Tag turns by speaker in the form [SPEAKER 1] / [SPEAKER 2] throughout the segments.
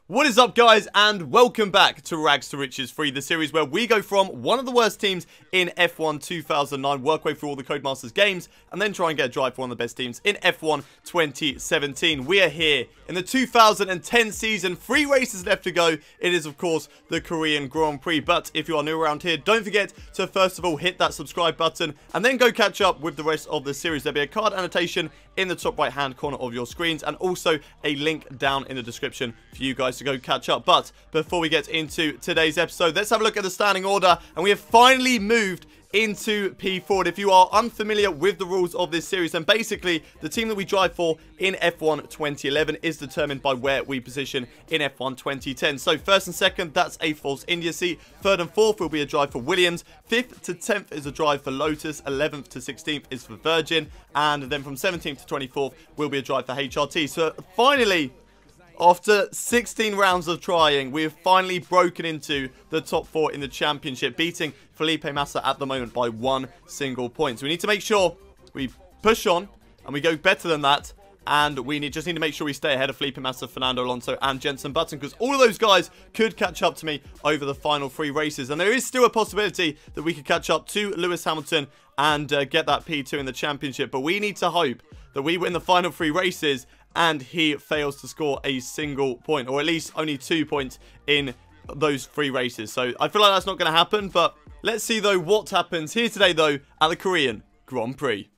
[SPEAKER 1] What is up, guys, and welcome back to Rags to Riches 3, the series where we go from one of the worst teams in F1 2009, work way through all the Codemasters games, and then try and get a drive for one of the best teams in F1 2017. We are here in the 2010 season, 3 races left to go. It is, of course, the Korean Grand Prix, but if you are new around here, don't forget to first of all hit that subscribe button, and then go catch up with the rest of the series. There'll be a card annotation in the top right hand corner of your screens, and also a link down in the description for you guys to go catch up. But before we get into today's episode, let's have a look at the standing order, and we have finally moved into P4. And if you are unfamiliar with the rules of this series, then basically the team that we drive for in F1 2011 is determined by where we position in F1 2010. So first and second, that's a Force India seat. Third and fourth will be a drive for Williams. 5th to 10th is a drive for Lotus. 11th to 16th is for Virgin, and then from 17th to 24th will be a drive for HRT. So finally, after 16 rounds of trying, we have finally broken into the top 4 in the championship, beating Felipe Massa at the moment by 1 single point. So we need to make sure we push on and we go better than that. And we just need to make sure we stay ahead of Felipe Massa, Fernando Alonso, and Jenson Button, because all of those guys could catch up to me over the final 3 races. And there is still a possibility that we could catch up to Lewis Hamilton and get that P2 in the championship. But we need to hope that we win the final 3 races and he fails to score a single point, or at least only 2 points in those 3 races. So I feel like that's not going to happen, but let's see though what happens here today though at the Korean Grand Prix.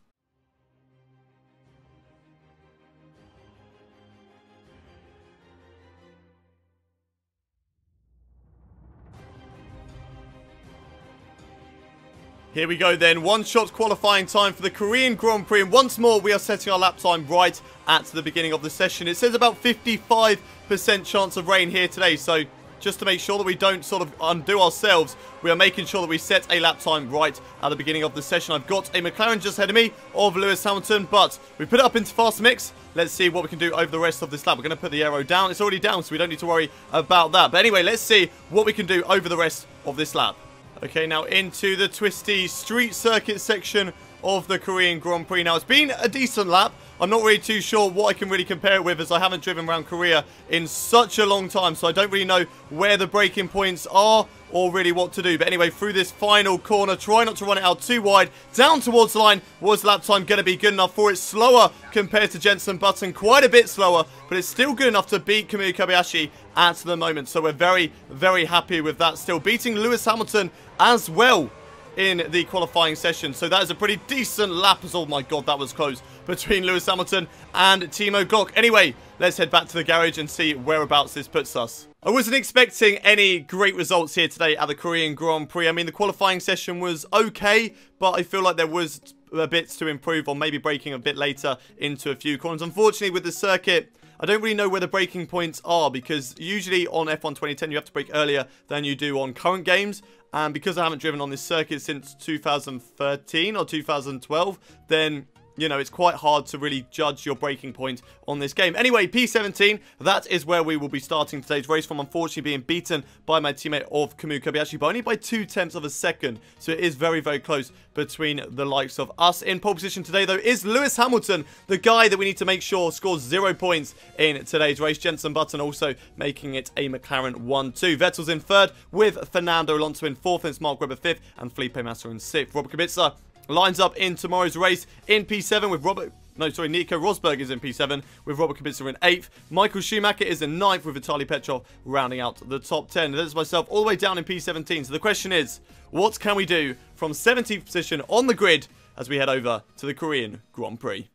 [SPEAKER 1] Here we go then, one-shot qualifying time for the Korean Grand Prix, and once more we are setting our lap time right at the beginning of the session. It says about 55% chance of rain here today, so just to make sure that we don't sort of undo ourselves, we are making sure that we set a lap time right at the beginning of the session. I've got a McLaren just ahead of me of Lewis Hamilton, but we put it up into fast mix. Let's see what we can do over the rest of this lap. We're going to put the aero down. It's already down, so we don't need to worry about that. But anyway, let's see what we can do over the rest of this lap. Okay, now into the twisty street circuit section of the Korean Grand Prix. Now, it's been a decent lap. I'm not really too sure what I can really compare it with, as I haven't driven around Korea in such a long time, so I don't really know where the braking points are or really what to do. But anyway, through this final corner, try not to run it out too wide. Down towards the line. Was lap time going to be good enough for it? Slower compared to Jenson Button. Quite a bit slower, but it's still good enough to beat Kamui Kobayashi at the moment. So we're very, very happy with that. Still beating Lewis Hamilton as well in the qualifying session. So that is a pretty decent lap. Oh my god, that was close between Lewis Hamilton and Timo Glock. Anyway, let's head back to the garage and see whereabouts this puts us. I wasn't expecting any great results here today at the Korean Grand Prix. I mean, the qualifying session was okay, but I feel like there was bits to improve on, maybe braking a bit later into a few corners. Unfortunately, with the circuit, I don't really know where the braking points are, because usually on F1 2010 you have to brake earlier than you do on current games. And because I haven't driven on this circuit since 2013 or 2012, then, you know, it's quite hard to really judge your braking point on this game. Anyway, P17, that is where we will be starting today's race from. Unfortunately, being beaten by my teammate of Kamui Kobayashi, but only by 0.2 of a second. So it is very, very close between the likes of us. In pole position today, though, is Lewis Hamilton, the guy that we need to make sure scores 0 points in today's race. Jenson Button also making it a McLaren 1-2. Vettel's in 3rd, with Fernando Alonso in 4th, and Mark Webber 5th, and Felipe Massa in 6th. Robert Kubica lines up in tomorrow's race in P7 with Nico Rosberg is in P7 with Robert Kubica in 8th. Michael Schumacher is in 9th with Vitaly Petrov rounding out the top 10. There's myself all the way down in P17. So the question is, what can we do from 17th position on the grid as we head over to the Korean Grand Prix?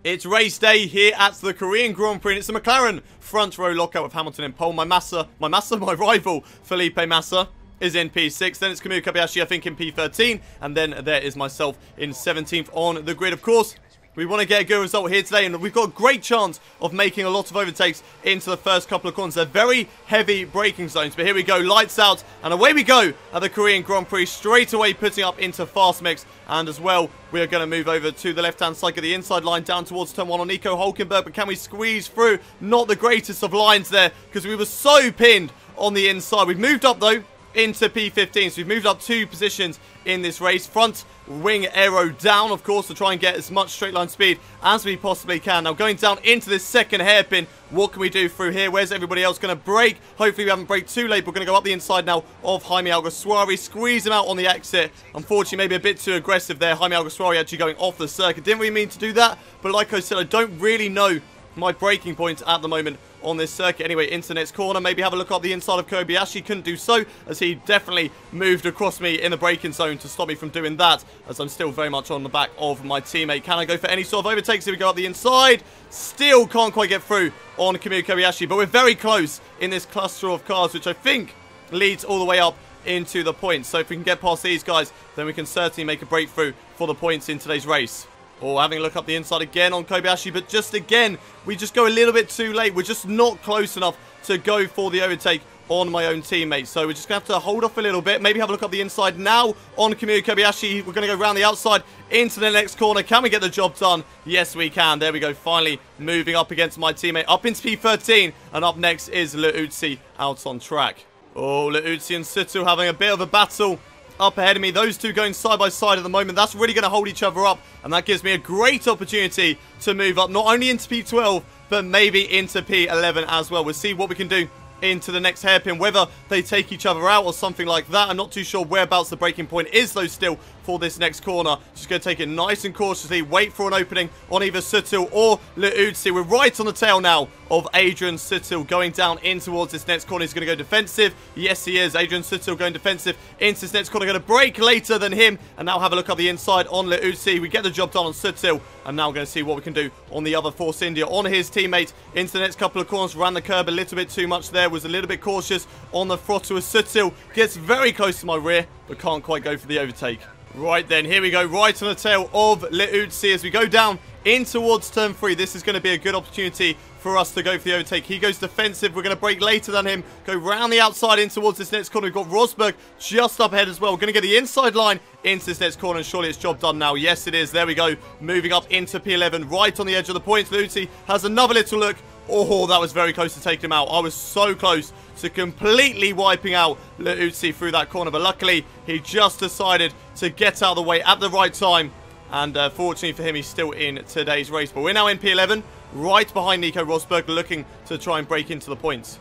[SPEAKER 1] It's race day here at the Korean Grand Prix, and it's a McLaren front row lockout with Hamilton in pole. My rival, Felipe Massa, is in P6. Then it's Kamui Kobayashi, I think, in P13. And then there is myself in 17th on the grid. Of course, we want to get a good result here today, and we've got a great chance of making a lot of overtakes into the first couple of corners. They're very heavy braking zones, but here we go, lights out, and away we go at the Korean Grand Prix, straight away putting up into fast mix. And as well, we are going to move over to the left-hand side of the inside line down towards turn 1 on Nico Hülkenberg, but can we squeeze through? Not the greatest of lines there, because we were so pinned on the inside. We've moved up, though, into P15. So we've moved up 2 positions in this race. Front wing aero down, of course, to try and get as much straight line speed as we possibly can. Now going down into this second hairpin, what can we do through here? Where's everybody else going to brake? Hopefully we haven't braked too late. We're going to go up the inside now of Jaime Alguersuari, squeeze him out on the exit. Unfortunately, maybe a bit too aggressive there. Jaime Alguersuari actually going off the circuit. Didn't really mean to do that, but like I said, I don't really know my braking points at the moment on this circuit. Anyway, into the next corner, maybe have a look up the inside of Kobayashi. Couldn't do so, as he definitely moved across me in the braking zone to stop me from doing that, as I'm still very much on the back of my teammate. Can I go for any sort of overtakes? Here we go up the inside. Still can't quite get through on Kamui Kobayashi, but we're very close in this cluster of cars, which I think leads all the way up into the points. So if we can get past these guys, then we can certainly make a breakthrough for the points in today's race. Oh, having a look up the inside again on Kobayashi, but just again, we just go a little bit too late. We're just not close enough to go for the overtake on my own teammate. So we're just going to have to hold off a little bit. Maybe have a look up the inside now on Kamui Kobayashi. We're going to go around the outside into the next corner. Can we get the job done? Yes, we can. There we go. Finally moving up against my teammate. Up into P13. And up next is Leutzi out on track. Oh, Leutzi and Sutil having a bit of a battle up ahead of me. Those two going side by side at the moment. That's really going to hold each other up, and that gives me a great opportunity to move up, not only into P12, but maybe into P11 as well. We'll see what we can do into the next hairpin, whether they take each other out or something like that. I'm not too sure whereabouts the braking point is, though, still for this next corner. Just going to take it nice and cautiously, wait for an opening on either Sutil or Leutzi. We're right on the tail now of Adrian Sutil, going down in towards this next corner. He's going to go defensive. Yes, he is. Adrian Sutil going defensive into this next corner. Going to brake later than him, and now have a look up the inside on Leutzi. We get the job done on Sutil, and now we're going to see what we can do on the other Force India, on his teammate into the next couple of corners. Ran the curb a little bit too much there, was a little bit cautious on the throttle as Sutil gets very close to my rear, but can't quite go for the overtake. Right then, here we go, right on the tail of Leutzi as we go down in towards turn 3. This is going to be a good opportunity for us to go for the overtake. He goes defensive. We're going to brake later than him. Go round the outside in towards this next corner. We've got Rosberg just up ahead as well. We're going to get the inside line into this next corner, and surely it's job done now. Yes, it is. There we go. Moving up into P11, right on the edge of the points. Leutzi has another little look. Oh, that was very close to taking him out. I was so close to completely wiping out Leutzi through that corner, but luckily he just decided to get out of the way at the right time, and fortunately for him, he's still in today's race. But we're now in P11, right behind Nico Rosberg, looking to try and break into the points.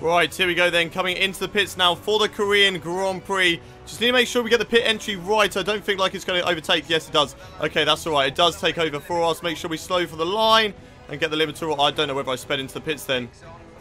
[SPEAKER 1] Right, here we go then, coming into the pits now for the Korean Grand Prix. Just need to make sure we get the pit entry right. I don't think like it's going to overtake. Yes, it does. Okay, that's all right. It does take over for us. Make sure we slow for the line and get the limiter. I don't know whether I sped into the pits then.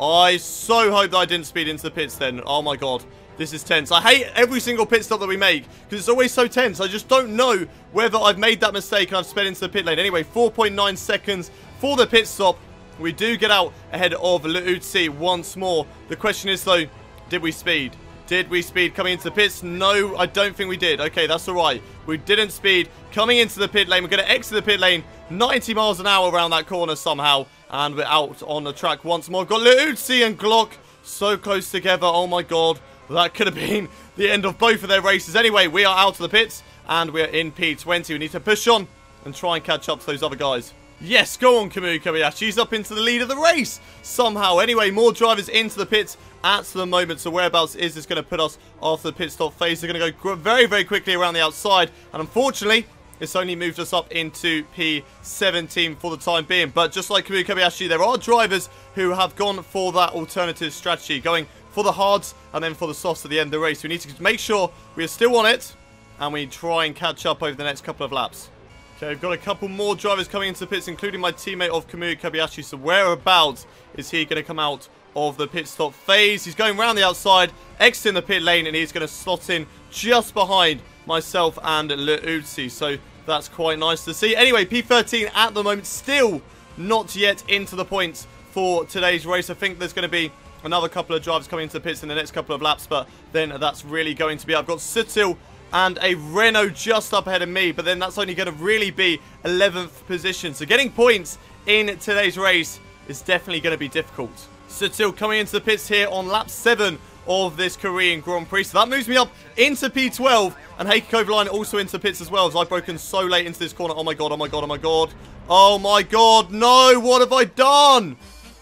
[SPEAKER 1] I so hope that I didn't speed into the pits then. Oh my god. This is tense. I hate every single pit stop that we make, because it's always so tense. I just don't know whether I've made that mistake and I've sped into the pit lane. Anyway, 4.9 seconds for the pit stop. We do get out ahead of Leutzi once more. The question is, though, did we speed? Did we speed coming into the pits? No, I don't think we did. Okay, that's all right. We didn't speed coming into the pit lane. We're going to exit the pit lane 90 miles an hour around that corner somehow, and we're out on the track once more. Got Leutzi and Glock so close together. Oh, my God. That could have been the end of both of their races. Anyway, we are out of the pits, and we're in P20. We need to push on and try and catch up to those other guys. Yes, go on, Kamui Kobayashi. He's up into the lead of the race somehow. Anyway, more drivers into the pits at the moment. So whereabouts is this going to put us after the pit stop phase? They're going to go very, very quickly around the outside. And unfortunately, it's only moved us up into P17 for the time being. But just like Kamui Kobayashi, there are drivers who have gone for that alternative strategy, going for the hards and then for the softs at the end of the race. We need to make sure we are still on it, and we try and catch up over the next couple of laps. Okay, we've got a couple more drivers coming into the pits, including my teammate of Kamui Kobayashi. So whereabouts is he going to come out of the pit stop phase? He's going around the outside, exiting the pit lane, and he's going to slot in just behind myself and Leutzi. So that's quite nice to see. Anyway, P13 at the moment, still not yet into the points for today's race. I think there's going to be another couple of drivers coming into the pits in the next couple of laps, but then that's really going to be... I've got Sutil and a Renault just up ahead of me, but then that's only going to really be 11th position. So getting points in today's race is definitely going to be difficult. Sutil coming into the pits here on lap 7 of this Korean Grand Prix. So that moves me up into P12, and Heikki Kovalainen also into the pits as well, as I've broken so late into this corner. Oh my god, oh my god, oh my god. Oh my god, no, what have I done?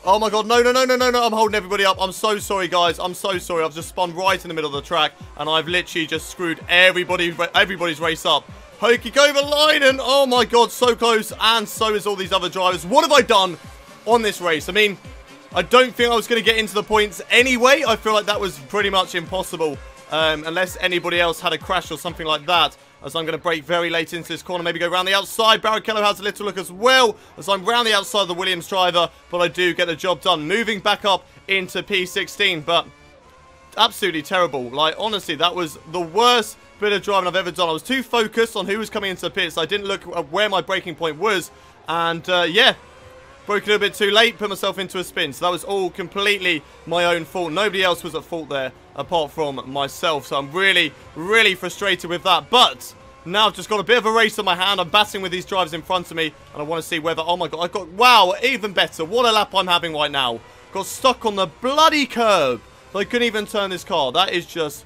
[SPEAKER 1] Oh my god, no, no, no, no, no, no, I'm holding everybody up. I'm so sorry, guys. I'm so sorry. I've just spun right in the middle of the track, and I've literally just screwed everybody's race up. Kovalainen, oh my god, so close, and so is all these other drivers. What have I done on this race? I mean, I don't think I was going to get into the points anyway. I feel like that was pretty much impossible, unless anybody else had a crash or something like that. As I'm going to brake very late into this corner, maybe go around the outside. Barrichello has a little look as well, as I'm round the outside of the Williams driver, but I do get the job done. Moving back up into P16, but absolutely terrible. Like, honestly, that was the worst bit of driving I've ever done. I was too focused on who was coming into the pits, so I didn't look at where my braking point was, and yeah, broke a little bit too late, put myself into a spin. So that was all completely my own fault. Nobody else was at fault there apart from myself. So I'm really, really frustrated with that. But now I've just got a bit of a race on my hand. I'm battling with these drivers in front of me. And I want to see whether... Oh my god, I got... Wow, even better. What a lap I'm having right now. Got stuck on the bloody curb. I couldn't even turn this car. That is just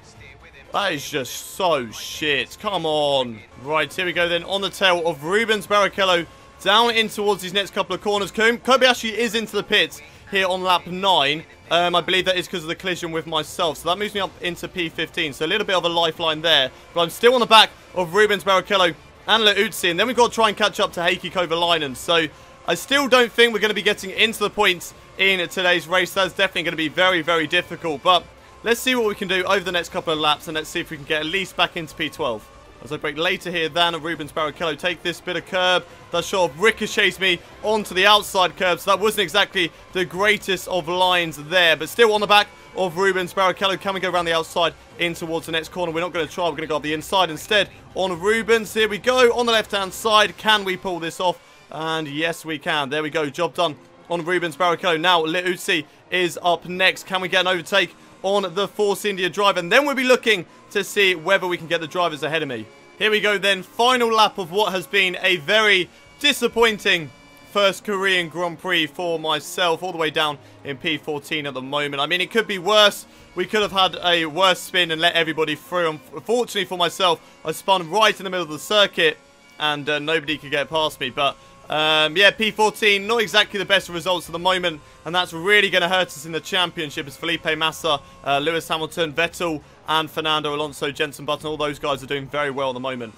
[SPEAKER 1] so shit. Come on. Right, here we go then. On the tail of Rubens Barrichello. Down in towards these next couple of corners. Kobayashi is into the pits here on lap 9. I believe that is because of the collision with myself. So that moves me up into P15. So a little bit of a lifeline there. But I'm still on the back of Rubens Barrichello and Leuzzi. And then we've got to try and catch up to Heikki Kovalainen. So I still don't think we're going to be getting into the points in today's race. That's definitely going to be very, very difficult. But let's see what we can do over the next couple of laps. And let's see if we can get at least back into P12. As I brake later here than Rubens Barrichello. Take this bit of curb. That sort of ricochets me onto the outside curb. So that wasn't exactly the greatest of lines there. But still on the back of Rubens Barrichello. Can we go around the outside in towards the next corner? We're not going to try. We're going to go up the inside instead on Rubens. Here we go on the left-hand side. Can we pull this off? And yes, we can. There we go. Job done on Rubens Barrichello. Now, Leuzzi is up next. Can we get an overtake on the Force India drive? And then we'll be looking to see whether we can get the drivers ahead of me. Here we go then, final lap of what has been a very disappointing first Korean Grand Prix for myself, all the way down in P14 at the moment. I mean, it could be worse. We could have had a worse spin and let everybody through. Unfortunately for myself, I spun right in the middle of the circuit and nobody could get past me. But yeah, P14, not exactly the best results at the moment, and that's really going to hurt us in the championship as Felipe Massa, Lewis Hamilton, Vettel, and Fernando Alonso, Jenson Button, all those guys are doing very well at the moment.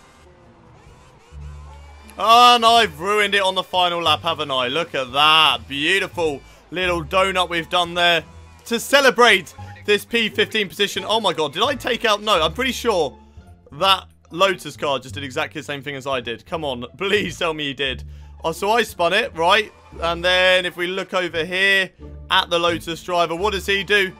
[SPEAKER 1] And I've ruined it on the final lap, haven't I? Look at that. Beautiful little donut we've done there to celebrate this P15 position. Oh my god, did I take out? No, I'm pretty sure that Lotus car just did exactly the same thing as I did. Come on, please tell me he did. Oh, so I spun it, right? And then if we look over here at the Lotus driver, what does he do?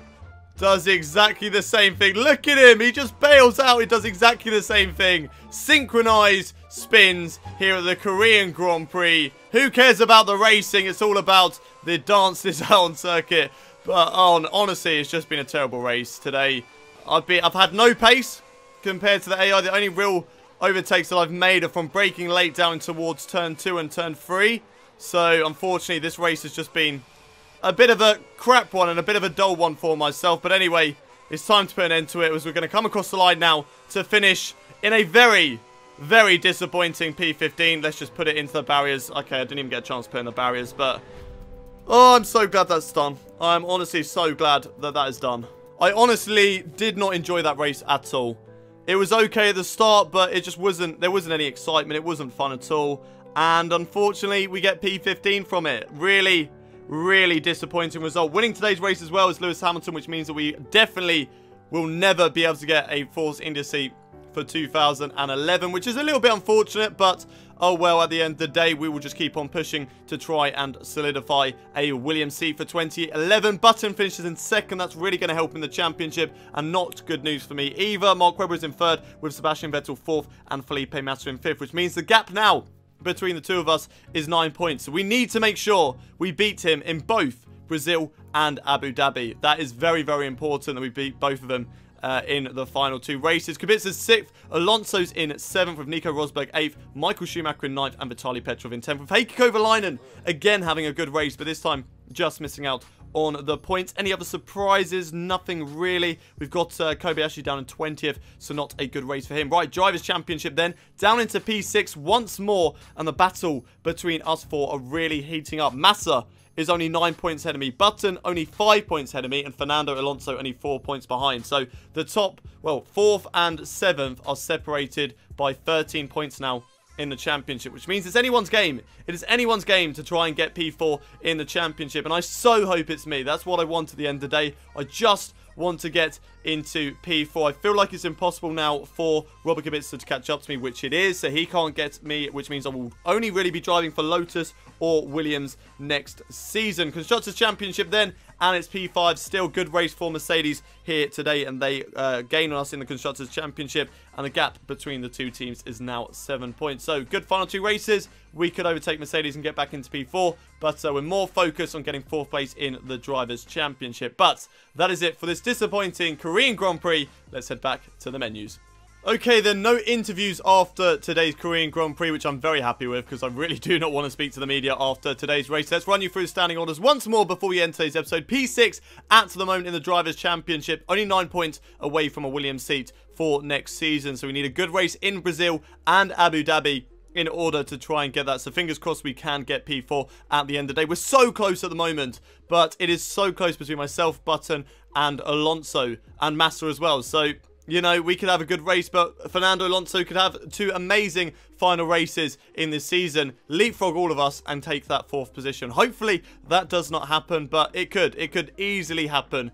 [SPEAKER 1] Does exactly the same thing. Look at him. He just bails out. He does exactly the same thing. Synchronized spins here at the Korean Grand Prix. Who cares about the racing? It's all about the dances out on circuit. But honestly, it's just been a terrible race today. I've had no pace compared to the AI. The only real overtakes that I've made are from braking late down towards turn 2 and turn 3. So unfortunately, this race has just been a bit of a crap one and a bit of a dull one for myself. But anyway, it's time to put an end to it, as we're going to come across the line now to finish in a very, very disappointing P15. Let's just put it into the barriers. Okay, I didn't even get a chance to put in the barriers, but oh, I'm so glad that's done. I'm honestly so glad that that is done. I honestly did not enjoy that race at all. It was okay at the start, but it just wasn't, there wasn't any excitement. It wasn't fun at all. And unfortunately, we get P15 from it. Really, really disappointing result. Winning today's race as well as Lewis Hamilton, which means that we definitely will never be able to get a Force India seat for 2011, which is a little bit unfortunate, but oh well, at the end of the day, we will just keep on pushing to try and solidify a Williams seat for 2011. Button finishes in second. That's really going to help in the championship, and not good news for me either. Mark Webber is in third, with Sebastian Vettel fourth and Felipe Massa in fifth, which means the gap now between the two of us is 9 points. So we need to make sure we beat him in both Brazil and Abu Dhabi. That is very, very important that we beat both of them in the final two races. Kubica's 6th, Alonso's in 7th, with Nico Rosberg 8th, Michael Schumacher in 9th, and Vitaly Petrov in 10th, with Heikki Kovalainen again having a good race, but this time just missing out on the points. Any other surprises? Nothing really. We've got Kobayashi down in 20th, so not a good race for him. Right, Drivers' Championship then, down into P6 once more, and the battle between us four are really heating up. Massa is only 9 points ahead of me. Button only 5 points ahead of me. And Fernando Alonso only 4 points behind. So the top, well, 4th and 7th are separated by 13 points now in the championship, which means it's anyone's game. It is anyone's game to try and get P4 in the championship, and I so hope it's me. That's what I want at the end of the day. I just want to get into P4. I feel like it's impossible now for Robert Kubica to catch up to me, which it is, so he can't get me, which means I will only really be driving for Lotus or Williams next season. Constructors Championship then, and it's P5. Still good race for Mercedes here today, and they gain on us in the Constructors Championship, and the gap between the two teams is now 7 points. So good final 2 races. We could overtake Mercedes and get back into P4, but we're more focused on getting 4th place in the Drivers' Championship. But that is it for this disappointing Korean Grand Prix. Let's head back to the menus. Okay, then no interviews after today's Korean Grand Prix, which I'm very happy with because I really do not want to speak to the media after today's race. Let's run you through the standing orders once more before we end today's episode. P6 at the moment in the Drivers' Championship, only 9 points away from a Williams seat for next season. So we need a good race in Brazil and Abu Dhabi in order to try and get that. So fingers crossed we can get P4 at the end of the day. We're so close at the moment, but it is so close between myself, Button, and Alonso, and Massa as well. So, you know, we could have a good race, but Fernando Alonso could have 2 amazing final races in this season, leapfrog all of us, and take that 4th position. Hopefully that does not happen, but it could. It could easily happen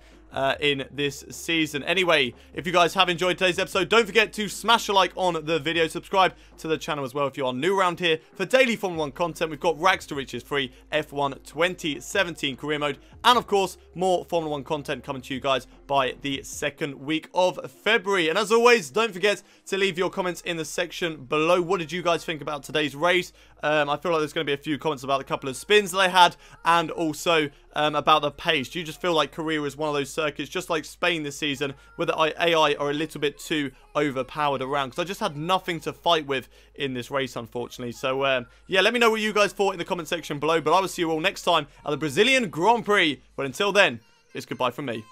[SPEAKER 1] in this season. Anyway, if you guys have enjoyed today's episode, don't forget to smash a like on the video. Subscribe to the channel as well if you are new around here for daily Formula 1 content. We've got Rags to Riches free F1 2017 career mode, and of course more Formula 1 content coming to you guys by the 2nd week of February. And as always, don't forget to leave your comments in the section below. What did you guys think about today's race? I feel like there's going to be a few comments about the couple of spins that I had, and also about the pace. Do you just feel like Korea is one of those circuits, just like Spain this season, where the AI are a little bit too overpowered around? Because I just had nothing to fight with in this race, unfortunately. So, yeah, let me know what you guys thought in the comment section below. But I will see you all next time at the Brazilian Grand Prix. But until then, it's goodbye from me.